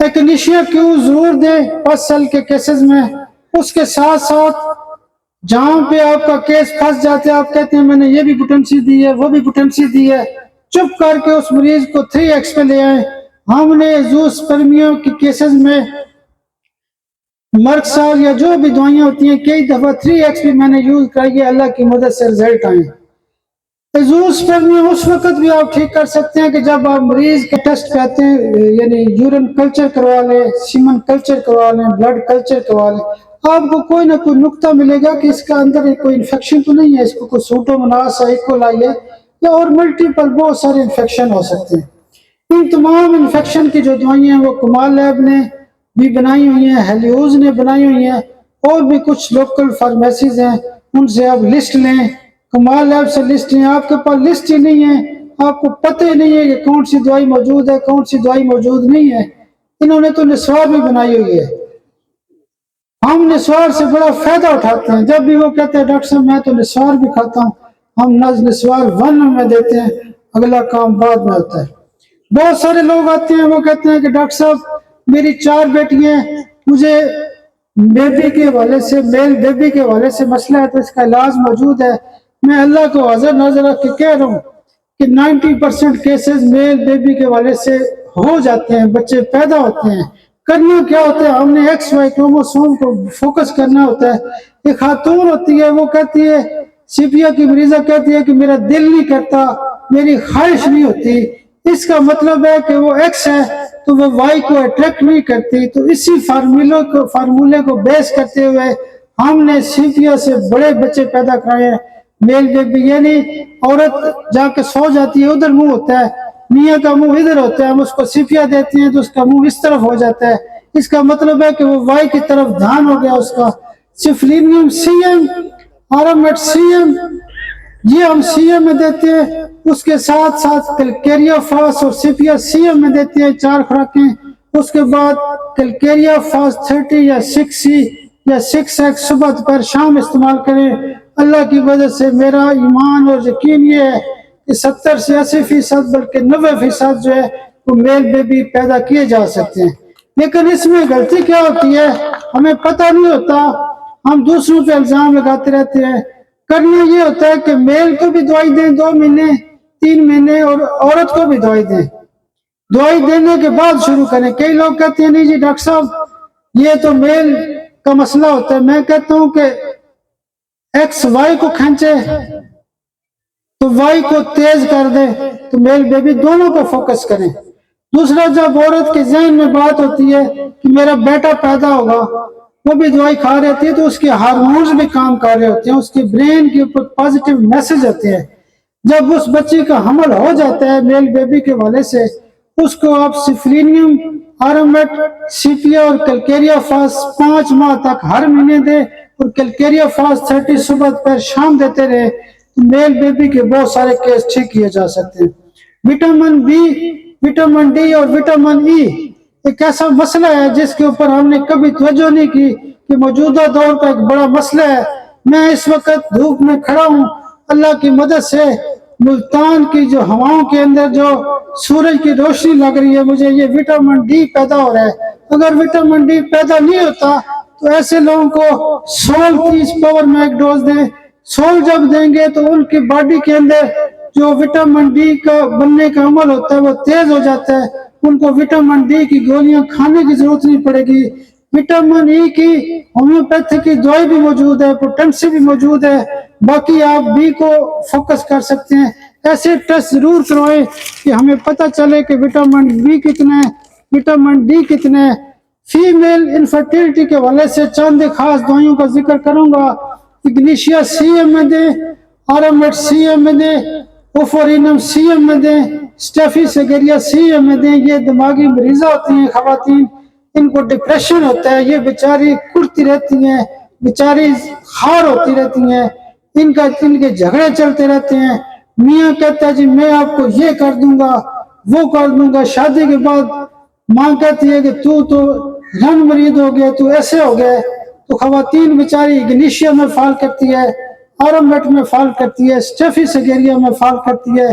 ایکنیشیا کیوں ضرور دیں 5 سال کے کیسز میں. اس کے ساتھ ساتھ جہاں پہ آپ کا کیس پھنس جاتے ہیں آپ کہتے ہیں میں نے یہ بھی پوٹنسی دی ہے وہ بھی پوٹنسی دی ہے, چپ کر کے اس مریض کو 3x پہ لے آئیں. ہم نے زوسپرمیوں کے کیسز میں مرکسال یا جو بھی دوائیاں ہوتی ہیں کئی دفعہ 3x بھی میں نے یوز کرائی ہے, اللہ کی مدد سے رزلٹ آئیں. زوسپرمیاں اس وقت بھی آپ ٹھیک کر سکتے ہیں کہ جب آپ مریض کے ٹیسٹ کہتے ہیں یعنی یورین کلچر کروا لیں, سیمن کلچر کروا لیں, بلڈ کلچر کروا لیں, آپ کو کوئی نہ کوئی نقطہ ملے گا کہ اس کا اندر کوئی انفیکشن تو نہیں ہے, اس کو کوئی سوٹوموناس ایکولائی ہے یا اور ملٹیپل بہت سارے انفیکشن ہو سکتے ہیں. ان تمام انفیکشن کی جو دوائیاں ہیں وہ کمال لیب نے بھی بنائی ہوئی ہیں, ہیلیوز نے بنائی ہوئی ہیں, اور بھی کچھ لوکل فارمیسیز ہیں, ان سے آپ لسٹ لیں, کمال لیب سے لسٹ لیں. آپ کے پاس لسٹ ہی نہیں ہے, آپ کو پتہ ہی نہیں ہے کہ کون سی دوائی موجود ہے کون سی دوائی موجود نہیں ہے. انہوں نے تو نسوار بھی بنائی ہوئی ہے. ہم نسوار سے بڑا فائدہ اٹھاتے ہیں. جب بھی وہ کہتے ہیں ڈاکٹر صاحب میں تو نسوار بھی کھاتا ہوں, ہم نسوار 1 میں دیتے ہیں, اگلا کام بعد میں ہوتا ہے. بہت سارے لوگ آتے ہیں وہ کہتے ہیں کہ ڈاکٹر صاحب میری 4 بیٹیاں ہیں, مجھے بیبی کے حوالے سے میل بیبی کے حوالے سے مسئلہ ہے تو اس کا علاج موجود ہے. میں اللہ کو حاضر ناظر رکھ کے کہہ رہا ہوں کہ 90% کیسز میل بیبی کے حوالے سے ہو جاتے ہیں, بچے پیدا ہوتے ہیں. کرنا کیا ہوتا ہے, ہم نے ایکس وائی کروموسوم کو فوکس کرنا ہوتا ہے. ایک خاتون ہوتی ہے وہ کہتی ہے, سیپیا کی مریضہ کہتی ہے کہ میرا دل نہیں کرتا, میری خواہش نہیں ہوتی. اس کا مطلب ہے کہ وہ ایکس ہے تو وہ وائی کو اٹریکٹ نہیں کرتی. تو اسی فارمولے کو بیس کرتے ہوئے ہم نے سیپیا سے بڑے بچے پیدا کرائے ہیں. میل بیبی یعنی عورت جا کے سو جاتی ہے ادھر منہ ہوتا ہے, میاں کا منہ ادھر ہوتا ہے, ہم اس کو سیپیا دیتے ہیں تو اس کا منہ اس طرف ہو جاتا ہے. اس کا مطلب ہے کہ وہ وائی کی طرف دھیان ہو گیا اس کا. سفلینیم سی ایم, آرامٹ سی ایم, یہ ہم سی ایم میں دیتے ہیں. اس کے ساتھ ساتھ کیلکیریا فاس اور سیپیا سی ایم میں دیتے ہیں 4 خوراکیں. اس کے بعد کیلکیریا فاس 30 یا 6C یا 6X صبح دوپہر شام استعمال کریں. اللہ کی وجہ سے میرا ایمان اور یقین یہ ہے کہ 70 سے 80% بلکہ 90% جو ہے وہ میل بیبی پیدا کیے جا سکتے ہیں. لیکن اس میں غلطی کیا ہوتی ہے, ہمیں پتہ نہیں ہوتا, ہم دوسروں پہ الزام لگاتے رہتے ہیں. کرنا یہ ہوتا ہے کہ میل کو بھی دوائی دیں 2 مہینے 3 مہینے اور عورت کو بھی دوائی دیں. دوائی دینے کے بعد شروع کریں. کئی لوگ کہتے ہیں نہیں جی ڈاکٹر صاحب یہ تو میل کا مسئلہ ہوتا ہے. میں کہتا ہوں کہ ایکس وائی کو کھینچے تو وائی کو تیز کر دے تو میل بیبی دونوں کو فوکس کریں. دوسرا, جب عورت کے ذہن میں بات ہوتی ہے کہ میرا بیٹا پیدا ہوگا, وہ بھی دوائی کھا رہی ہے تو اس کے ہارمونز بھی کام کر رہے ہوتے ہیں, اس کے برین کے اوپر پازیٹیو میسج ہوتے ہیں. جب اس بچے کا حمل ہو جاتا ہے میل بیبی کے حوالے سے, اس کو آپ سفرینیم, آرامٹ, سیپیا اور کیلکیریا فاس 5 ماہ تک ہر مہینے دیں اور کیلکیریا فاس 30 صبح دوپہر شام دیتے رہے تو میل بیبی کے بہت سارے کیس ٹھیک کیے جا سکتے ہیں. وٹامن بی, وٹامن ڈی اور وٹامن ای ایک ایسا مسئلہ ہے جس کے اوپر ہم نے کبھی توجہ نہیں کی کہ موجودہ دور کا ایک بڑا مسئلہ ہے. میں اس وقت دھوپ میں کھڑا ہوں, اللہ کی مدد سے ملتان کی جو ہواؤں کے اندر جو سورج کی روشنی لگ رہی ہے, مجھے یہ وٹامن ڈی پیدا ہو رہا ہے. اگر وٹامن ڈی پیدا نہیں ہوتا تو ایسے لوگوں کو 130 پاور میں ایک ڈوز دیں. 100 جب دیں گے تو ان کی باڈی کے اندر جو وٹامن ڈی کا بننے کا عمل ہوتا ہے وہ تیز ہو جاتا ہے. ان کو وٹامن ڈی کی گولیاں کھانے کی ضرورت نہیں پڑے گی. وٹامن ای کی ہومیوپیتھی کی دوائی بھی موجود ہے, پوٹنسی بھی موجود ہے. باقی آپ بی کو فوکس کر سکتے ہیں. ایسے ٹیسٹ ضرور کروائیں کہ ہمیں پتہ چلے کہ وٹامن بی کتنا ہے, وٹامن ڈی کتنا ہے. فیمیل انفرٹیلٹی کے حوالے سے چند خاص دوائیوں کا ذکر کروں گا. اگنیشیا سی ایم میں دیں, آرامٹ سی ایم میں دیں, اوفورینم سی ایم میں دیں, اسٹیفی سیگریا سی ایم میں دیں. یہ دماغی مریضہ ہوتی ہیں خواتین, ان کو ڈپریشن ہوتا ہے, یہ بیچاری کرتی رہتی ہیں, بیچاری خار ہوتی رہتی ہیں, ان کے جھگڑے چلتے رہتے ہیں. میاں کہتا ہے جی میں آپ کو یہ کر دوں گا وہ کر دوں گا. شادی کے بعد ماں کہتی ہے کہ تو رنگ مرید ہو گیا, تو ایسے ہو گئے. تو خواتین بیچاری اگنیشیا میں فال کرتی ہے, آرامٹ میں فال کرتی ہے, اسٹیفی سیگریا میں فال کرتی ہے,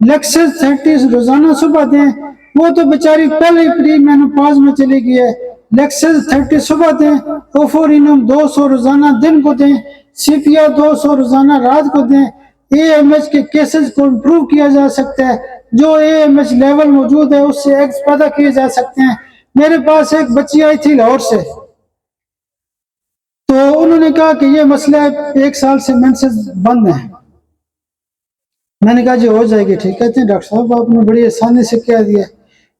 لیکسس 30 روزانہ صبح دیں. وہ تو بیچاری پہلے ہی پری مینوپاز میں چلی گئی ہے. لیکسس 30 صبح دیں. اوفورینم 200 روزانہ دن کو دیں. سی پی آر 200 روزانہ رات کو دیں. اے ایم ایچ کے کیسز کو امپروو کیا جا سکتا ہے. جو اے ایم ایچ لیول موجود ہے اس سے ایگز پیدا کیے جا سکتے ہیں. میرے پاس ایک بچی آئی تھی لاہور سے, تو انہوں نے کہا کہ یہ مسئلہ ہے 1 سال سے مینسز بند ہیں. میں نے کہا جی ہو جائے گی ٹھیک. کہتے ہیں ڈاکٹر صاحب آپ نے بڑی آسانی سے کہہ دیا.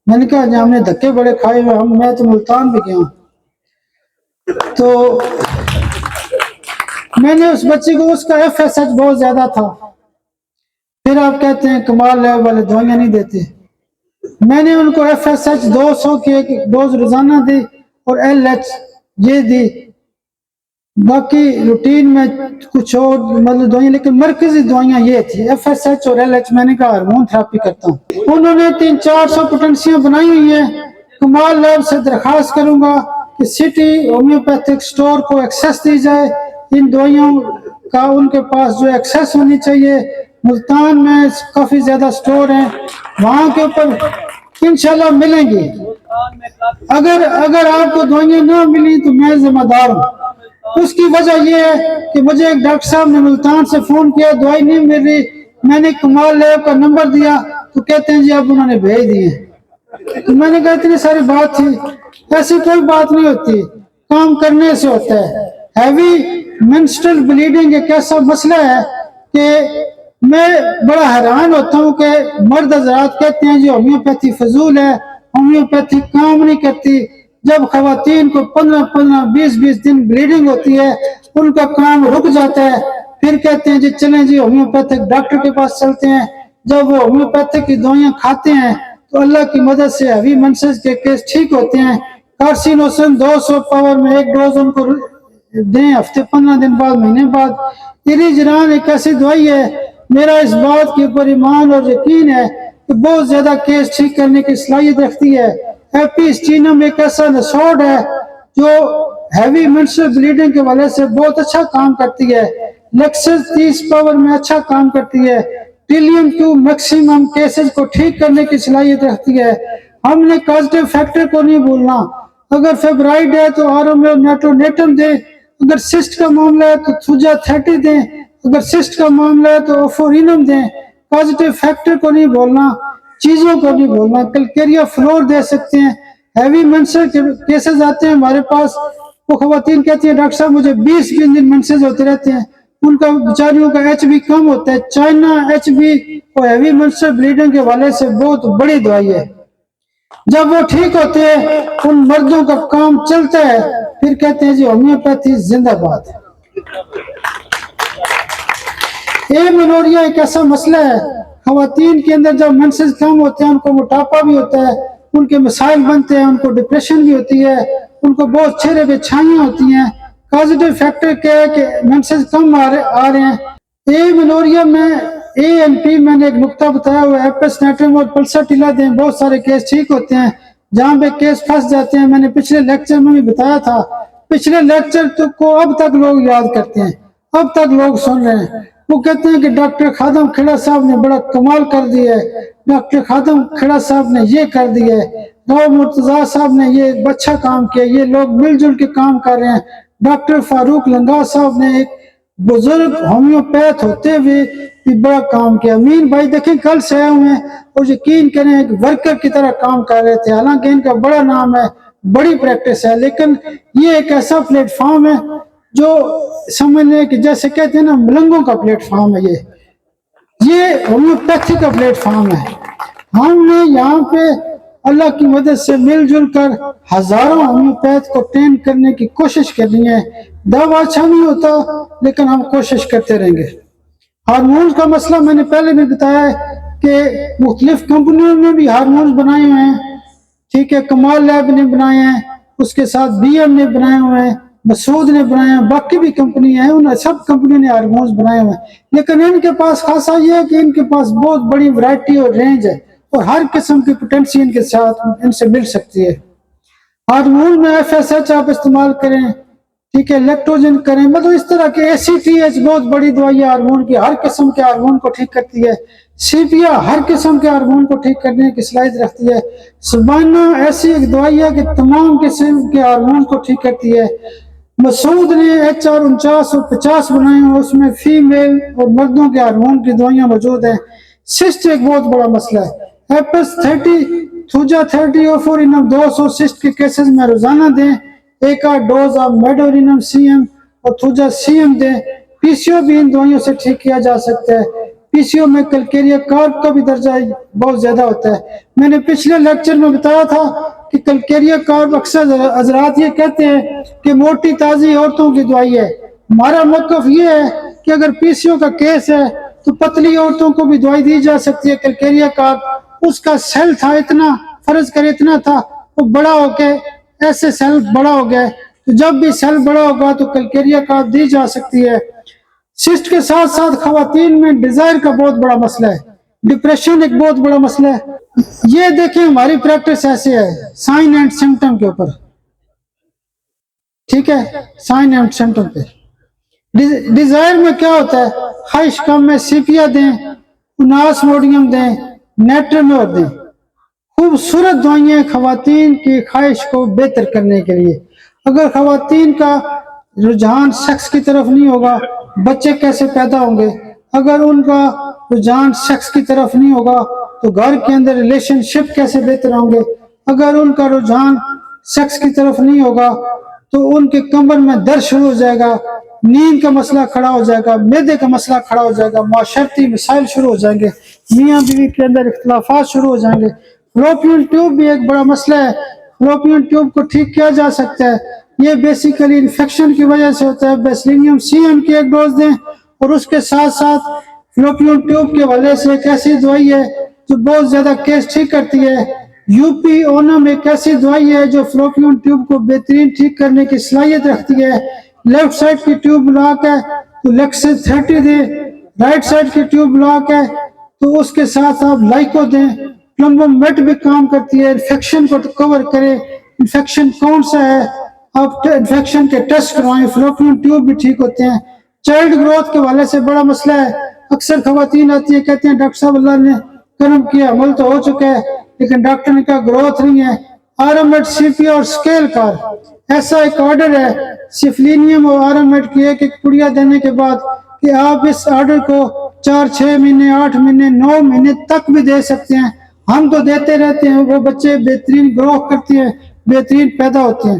میں نے کہا جی ہم نے دھکے بڑے کھائے ہوئے, میں تو ملتان بھی گیا ہوں. تو میں نے اس بچی کو, اس کا ایف ایس ایچ بہت زیادہ تھا. پھر آپ کہتے ہیں کمال لیب والے دوائیاں نہیں دیتے. میں نے ان کو ایف ایس ایچ 200 کی ایک ڈوز روزانہ دی اور ایل ایچ یہ دی. باقی روٹین میں کچھ اور مطلب دوائیاں, لیکن مرکزی دوائیاں یہ تھی ایف ایس ایچ اور ایل ایچ. میں نے کہا ہارمون تھراپی کرتا ہوں. انہوں نے 300-400 پوٹنسیاں بنائی ہوئی ہیں. کمال لیب سے درخواست کروں گا کہ سٹی ہومیوپیتھک سٹور کو ایکسیس دی جائے. ان دوائیوں کا ان کے پاس جو ایکسیس ہونی چاہیے. ملتان میں کافی زیادہ سٹور ہیں, وہاں کے اوپر انشاءاللہ ملیں گی. اگر آپ کو دوائیاں نہ ملی تو میں ذمہ دار ہوں. اس کی وجہ یہ ہے کہ مجھے ایک ڈاکٹر صاحب نے ملتان سے فون کیا, دوائی نہیں مل رہی. میں نے کمال لیب کا نمبر دیا تو کہتے ہیں جی اب انہوں نے بھیج دیے. تو میں نے کہا اتنی ساری بات تھی. ایسی کوئی بات نہیں ہوتی, کام کرنے سے ہوتا ہے. ہیوی منسٹرل بلیڈنگ ایک ایسا مسئلہ ہے کہ میں بڑا حیران ہوتا ہوں کہ مرد حضرات کہتے ہیں جی ہومیوپیتھی فضول ہے, ہومیوپیتھی کام نہیں کرتی. جب خواتین کو 15-20 دن بلیڈنگ ہوتی ہے ان کا کام رک جاتا ہے. پھر کہتے ہیں جی چلیں جی ہومیوپیتھک ڈاکٹر کے پاس چلتے ہیں. جب وہ ہومیوپیتھک کی دوائیاں کھاتے ہیں تو اللہ کی مدد سے ہیوی منسز کے کیس ٹھیک ہوتے ہیں. کارسینوسن 200 پاور میں ایک ڈوز ان کو دیں, ہفتے 15 دن بعد, مہینے بعد. ایریجران ایک ایسی دوائی ہے, میرا اس بات کے اوپر ایمان اور یقین ہے کہ بہت زیادہ کیس ٹھیک کرنے کی صلاحیت رکھتی ہے. ایپیسٹینم ایک ایسا نسوڈ ہے جو ہیوی منسٹرل بلیڈنگ کے وجہ سے بہت اچھا کام کرتی ہے. لیکسس 30 پاور میں اچھا کام کرتی ہے. ٹریلیم کیو میکسیمم کیسز کو ٹھیک کرنے کی صلاحیت رکھتی ہے. ہم نے کازٹیو فیکٹر کو نہیں بھولنا. اگر فیبرائڈ ہے تو آرومیو نیٹرونیٹم دیں. اگر سسٹ کا معاملہ ہے تو تھوجا 30 دیں. اگر سسٹ کا معاملہ ہے تو اوفورینم دیں. پازیٹیو فیکٹر کو نہیں بولنا, چیزوں کو نہیں بولنا. کلکیریا فلور دے سکتے ہیں. ہیوی منسر کیسز آتے ہیں ہمارے پاس, وہ خواتین کہتی ہیں ڈاکٹر صاحب مجھے 20 دن منسز ہوتے رہتے ہیں. ان کا بیچاریوں کا ایچ بی کم ہوتا ہے. چائنا ایچ بی اور ہیوی منسر بلیڈنگ کے والے سے بہت بڑی دوائی ہے. جب وہ ٹھیک ہوتے ہیں ان مردوں کا کام چلتا ہے. پھر کہتے ہیں جی ہومیوپیتھی زندہ باد. منوریا ایک ایسا مسئلہ ہے, خواتین کے اندر جب منسز کم ہوتے ہیں ان کو موٹاپا بھی ہوتا ہے, ان کے مسائل بنتے ہیں, ان کو ڈپریشن بھی ہوتی ہے, ان کو بہت چہرے پہ چھائیاں ہوتی ہیں. پازیٹیو فیکٹر کیا ہے کہ منسز کم آ رہے ہیں. منوریا میں اے این پی میں نے ایک نقطہ بتایا ہوا ہے, ایپسنیٹرم اور پلساٹیلا دیں, بہت سارے کیس ٹھیک ہوتے ہیں. جہاں پہ کیس پھنس جاتے ہیں, میں نے پچھلے لیکچر میں بھی بتایا تھا, پچھلے لیکچر کو اب تک لوگ یاد کرتے ہیں, اب تک لوگ سن رہے ہیں. وہ کہتے ہیں کہ ڈاکٹر خادم کھڑا صاحب نے بڑا کمال کر دیا ہے, ڈاکٹر خادم کھڑا صاحب نے یہ کر دیا ہے, راؤ مرتضیٰ صاحب نے یہ اچھا کام کیا, یہ لوگ مل جل کے کام کر رہے ہیں. ڈاکٹر فاروق لنگا صاحب نے ایک بزرگ ہومیوپیتھ ہوتے ہوئے بھی بڑا کام کیا. امین بھائی دیکھیں کل سے آئے ہوئے ہیں اور یقین کریں ایک ورکر کی طرح کام کر رہے تھے. حالانکہ ان کا بڑا نام ہے, بڑی پریکٹس ہے, لیکن یہ ایک ایسا پلیٹ فارم ہے جو سمجھنے کہ جیسے کہتے ہیں نا ملنگوں کا پلیٹ فارم ہے. یہ ہومیوپیتھی کا پلیٹ فارم ہے. ہم نے یہاں پہ اللہ کی مدد سے مل جل کر ہزاروں ہومیوپیتھ کو ٹرین کرنے کی کوشش کرنی ہے. دوا اچھا نہیں ہوتا لیکن ہم کوشش کرتے رہیں گے. ہارمونز کا مسئلہ میں نے پہلے بھی بتایا ہے کہ مختلف کمپنیوں نے بھی ہارمونز بنائے ہوئے ہیں. ٹھیک ہے, کمال لیب نے بنائے ہیں, اس کے ساتھ بی ایم نے بنائے ہوئے ہیں, مسعود نے بنائے ہیں, باقی بھی کمپنی ہیں, ان سب کمپنیوں نے ہارمونز بنائے ہوئے ہیں. لیکن ان کے پاس خاصا یہ ہے کہ ان کے پاس بہت بڑی ورائٹی اور رینج ہے اور ہر قسم کی پوٹینسی ان کے ساتھ ان سے مل سکتی ہے. ہارمون میں ایف ایس ایچ آپ استعمال کریں, ٹھیک ہے، لیکٹوجن کریں، مطلب اس طرح کے ACTH بہت بڑی دوائی ہے ہارمون کی، ہر قسم کے ہارمون کو ٹھیک کرتی ہے، سیپیا ہر قسم کے ہارمون کو ٹھیک کرنے کی صلاحیت رکھتی ہے، سبانہ ایسی ایک دوائی ہے کہ تمام قسم کے ہارمون کو ٹھیک کرتی ہے۔ مسعود نے HR49 اور 50 بنائے ہیں، اس میں فیمیل اور مردوں کے ہارمون کی دوائیاں موجود ہیں۔ سسٹ ایک بہت بڑا مسئلہ ہے، ایپس 30 تھوجا 30 اور 200 سسٹ کے کیسز میں روزانہ دیں، ایک آدھ ڈوز آپ میڈورینم CM اور تھوجا CM دیں۔ PCO بھی ان دوائیوں سے ٹھیک کیا جا سکتا ہے۔ PCO میں کلکیریا کارب کا بھی درجہ بہت زیادہ ہوتا ہے۔ میں نے پچھلے لیکچر میں بتایا تھا کہ کلکیریا کارب اکثر حضرات یہ کہتے ہیں کہ موٹی تازی عورتوں کی دوائی ہے۔ ہمارا موقف یہ ہے کہ اگر PCO کا کیس ہے تو پتلی عورتوں کو بھی دوائی دی جا سکتی ہے کلکیریا کارب۔ اس کا سیل تھا اتنا، فرض کرے اتنا تھا، وہ بڑا ہو کے ایسے سیل بڑا ہو گیا، تو جب بھی سیل بڑا ہوگا تو کلکیریا کارب دی جا سکتی ہے۔ سسٹ کے ساتھ ساتھ خواتین میں ڈیزائر کا بہت بڑا مسئلہ ہے، ڈپریشن ایک بہت بڑا مسئلہ ہے۔ یہ دیکھیں ہماری پریکٹس ایسے ہے سائن اینڈ سمٹم کے اوپر، ٹھیک ہے، سائن اینڈ سمٹم پہ۔ ڈیزائر میں کیا ہوتا ہے؟ خواہش کم میں سیپیا دیں، اناس موڈیم دیں، نیٹرنور دیں، خوبصورت دوائیاں خواتین کی خواہش کو بہتر کرنے کے لیے۔ اگر خواتین کا رجحان سیکس کی طرف نہیں ہوگا، بچے کیسے پیدا ہوں گے؟ اگر ان کا رجحان سیکس کی طرف نہیں ہوگا تو گھر کے اندر ریلیشن شپ کیسے بہتر ہوں گے؟ اگر ان کا رجحان سیکس کی طرف نہیں ہوگا تو ان کے کمر میں درد شروع ہو جائے گا، نیند کا مسئلہ کھڑا ہو جائے گا، معدے کا مسئلہ کھڑا ہو جائے گا، معاشرتی مسائل شروع ہو جائیں گے، میاں بیوی کے اندر اختلافات شروع ہو جائیں گے۔ فلوپین ٹیوب بھی ایک بڑا مسئلہ ہے، فلوپین ٹیوب کو ٹھیک کیا جا سکتا ہے۔ یہ بیسیکلی انفیکشن کی وجہ سے ہوتا ہے۔ بیسلینیم CM کی ایک ڈوز دیں، اور اس کے ساتھ ساتھ فلوپین ٹیوب کے حوالے سے ایک ایسی دوائی ہے جو بہت زیادہ کیس ٹھیک کرتی ہے۔ UP اونم ایک ایسی دوائی ہے جو فلوپین ٹیوب کو بہترین ٹھیک کرنے کی صلاحیت رکھتی ہے۔ لیفٹ سائڈ کی ٹیوب بلاک ہے تو لیکسس 30 دیں، رائٹ سائڈ کی ٹیوب بلاک ہے تو اس کے ساتھ آپ لائکو دیں۔ پلمبم میٹ بھی کام کرتی ہے، انفیکشن کو کور کرے، انفیکشن کون سا ہے آپ انفیکشن کے ٹیسٹ کروائیں، فلوپین ٹیوب بھی ٹھیک ہوتے ہیں۔ چائلڈ گروتھ کے حوالے سے بڑا مسئلہ ہے، اکثر خواتین آتی ہے کہتے ہیں ڈاکٹر صاحب اللہ نے کرم کیا، عمل تو ہو چکا ہے لیکن ڈاکٹر نے کہا گروتھ نہیں ہے۔ RMAT CP اور اسکیل کار ایسا ایک آرڈر ہے سفلینیم اور RMAT کی ایک پڑیا دینے کے بعد کہ آپ اس آرڈر کو 4 6 مہینے 8 مہینے 9 مہینے تک بھی دے سکتے ہیں۔ ہم تو دیتے رہتے ہیں، وہ بچے بہترین گروہ کرتے ہیں، بہترین پیدا ہوتے ہیں۔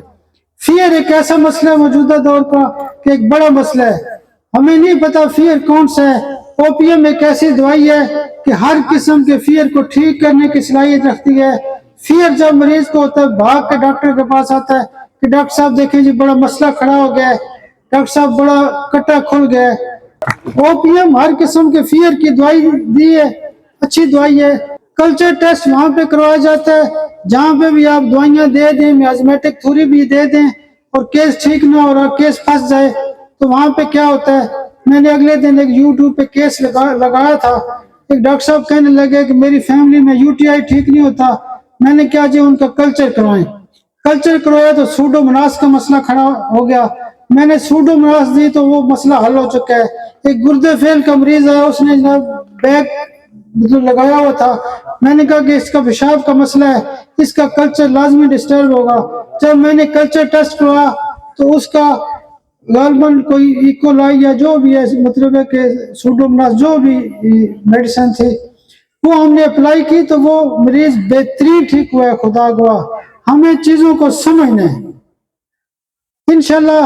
فیئر ایک ایسا مسئلہ ہے موجودہ دور کا کہ ایک بڑا مسئلہ ہے، ہمیں نہیں پتا فیئر کون سا ہے۔ اوپیم ایک ایسی دوائی ہے کہ ہر قسم کے فیئر کو ٹھیک کرنے کی صلاحیت رکھتی ہے۔ فیئر جب مریض کو ہوتا ہے بھاگ کے ڈاکٹر کے پاس آتا ہے کہ ڈاکٹر صاحب دیکھیں جی بڑا مسئلہ کھڑا ہو گیا ہے، ڈاکٹر صاحب بڑا کٹا کھل گیا ہے۔ اوپیم ہر قسم کے فیئر کی دوائی دی ہے، اچھی دوائی ہے۔ کلچر ٹیسٹ وہاں پہ کروایا جاتا ہے جہاں پہ بھی آپ دوائیاں دے دیں، میازمیٹک تھوری بھی دے دیں اور کیس ٹھیک نہ ہو رہا، کیس پھنس جائے تو وہاں پہ کیا ہوتا ہے۔ میں نے اگلے دن ایک YouTube پہ کیس لگایا تھا، ایک ڈاکٹر صاحب کہنے لگے کہ میری فیملی میں UTI ٹھیک نہیں ہوتا۔ میں نے کہا جی ان کا کلچر کروائیں، کلچر کروایا تو سوڈوموناس کا مسئلہ کھڑا ہو گیا۔ میں نے سوڈوموناس دی تو وہ مسئلہ حل ہو چکا ہے۔ ایک گردے فیل کا مریض ہے، اس نے بیگ لگایا ہوا تھا، میں نے کہا کہ اس کا پیشاب کا مسئلہ ہے، اس کا کلچر لازمی ڈسٹرب ہوگا۔ جب میں نے کلچر ٹیسٹ کروایا تو اس کا غالباً کوئی ایکولائی یا جو بھی ہے، مطلب ہے کہ سوڈوموناس جو بھی میڈیسن تھی وہ ہم نے اپلائی کی تو وہ مریض بہترین ٹھیک ہوا ہے۔ خدا گواہ ہمیں چیزوں کو سمجھنا ہے۔ انشاءاللہ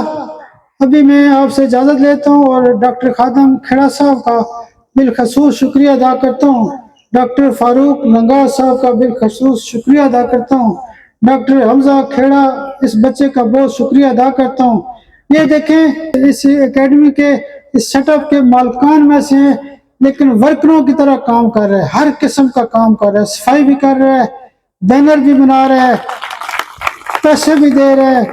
ابھی میں آپ سے اجازت لیتا ہوں اور ڈاکٹر خادم کھیڑا صاحب کا بالخصوص شکریہ ادا کرتا ہوں، ڈاکٹر فاروق لنگا صاحب کا بالخصوص شکریہ ادا کرتا ہوں، ڈاکٹر حمزہ کھیڑا اس بچے کا بہت شکریہ ادا کرتا ہوں۔ یہ دیکھیں اس اکیڈمی کے اس سیٹ اپ کے مالکان میں سے ہیں لیکن ورکروں کی طرح کام کر رہے ہیں، ہر قسم کا کام کر رہے ہیں، صفائی بھی کر رہے ہیں، بینر بھی بنا رہے ہیں، پیسے بھی دے رہے ہیں،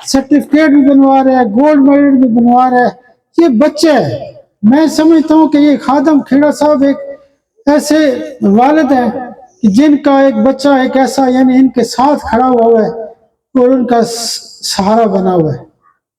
سرٹیفکیٹ بھی بنوا رہے ہیں، گولڈ میڈل بھی بنوا رہے ہیں۔ یہ بچے ہیں، میں سمجھتا ہوں کہ یہ خادم کھیڑا صاحب ایک ایسے والد ہیں کہ جن کا ایک بچہ ایک ایسا یعنی ان کے ساتھ کھڑا ہوا ہے اور ان کا سہارا بنا ہوا ہے۔